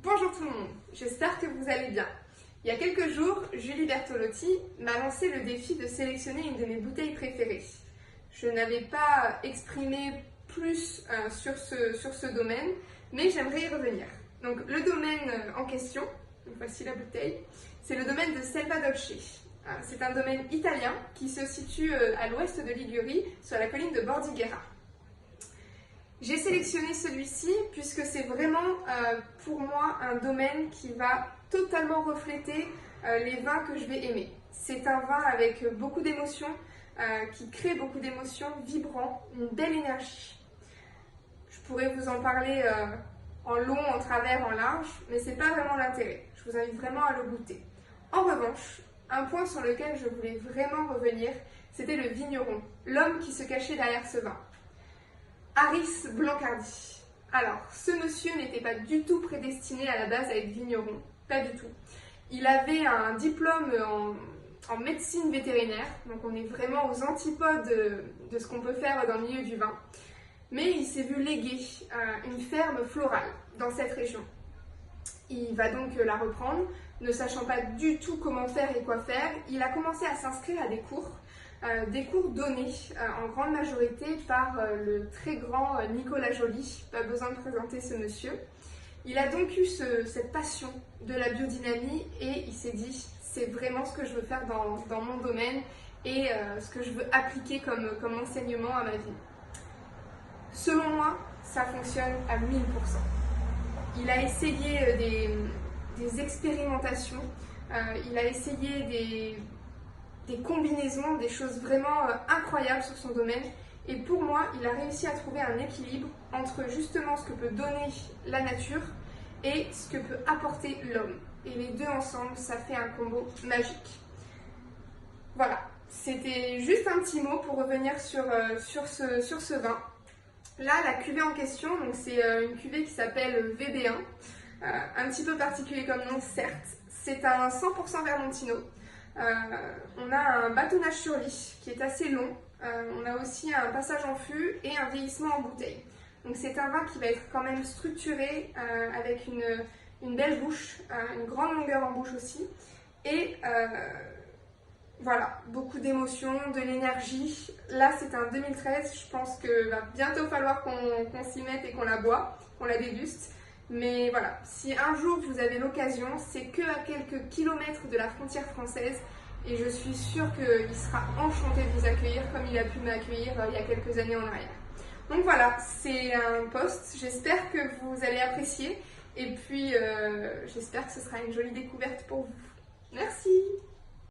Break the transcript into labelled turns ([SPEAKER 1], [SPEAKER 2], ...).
[SPEAKER 1] Bonjour tout le monde, j'espère que vous allez bien. Il y a quelques jours, Julie Bertolotti m'a lancé le défi de sélectionner une de mes bouteilles préférées. Je n'avais pas exprimé plus sur ce domaine, mais j'aimerais y revenir. Donc le domaine en question, voici la bouteille, c'est le domaine de Selva Dolce. C'est un domaine italien qui se situe à l'ouest de Ligurie, sur la colline de Bordighera. J'ai sélectionné celui-ci puisque c'est vraiment pour moi un domaine qui va totalement refléter les vins que je vais aimer. C'est un vin avec beaucoup d'émotions, qui crée beaucoup d'émotions, vibrant, une belle énergie. Je pourrais vous en parler en long, en travers, en large, mais c'est pas vraiment l'intérêt. Je vous invite vraiment à le goûter. En revanche, un point sur lequel je voulais vraiment revenir, c'était le vigneron, l'homme qui se cachait derrière ce vin. Harris Blancardi. Alors, ce monsieur n'était pas du tout prédestiné à la base à être vigneron, pas du tout. Il avait un diplôme en médecine vétérinaire, donc on est vraiment aux antipodes de ce qu'on peut faire dans le milieu du vin. Mais il s'est vu léguer une ferme florale dans cette région. Il va donc la reprendre, ne sachant pas du tout comment faire et quoi faire. Il a commencé à s'inscrire à des cours donnés en grande majorité par le très grand Nicolas Joly, pas besoin de présenter ce monsieur. Il a donc eu cette passion de la biodynamie et il s'est dit c'est vraiment ce que je veux faire dans mon domaine et ce que je veux appliquer comme enseignement à ma vie. Selon moi, ça fonctionne à 1000%. Il a essayé des expérimentations, il a essayé des combinaisons, des choses vraiment incroyables sur son domaine. Et pour moi, il a réussi à trouver un équilibre entre justement ce que peut donner la nature et ce que peut apporter l'homme. Et les deux ensemble, ça fait un combo magique. Voilà, c'était juste un petit mot pour revenir sur ce vin. Là, la cuvée en question, c'est une cuvée qui s'appelle VB1. Un petit peu particulier comme nom, certes. C'est un 100% Vermentino. On a un bâtonnage sur lit qui est assez long. On a aussi un passage en fût et un vieillissement en bouteille. Donc c'est un vin qui va être quand même structuré avec une belle bouche, une grande longueur en bouche aussi. Et voilà, beaucoup d'émotions, de l'énergie. Là c'est un 2013, je pense qu'il va bientôt falloir qu'on s'y mette et qu'on la boit, qu'on la déguste. Mais voilà, si un jour vous avez l'occasion, c'est que à quelques kilomètres de la frontière française et je suis sûre qu'il sera enchanté de vous accueillir comme il a pu m'accueillir il y a quelques années en arrière. Donc voilà, c'est un post, j'espère que vous allez apprécier et puis j'espère que ce sera une jolie découverte pour vous.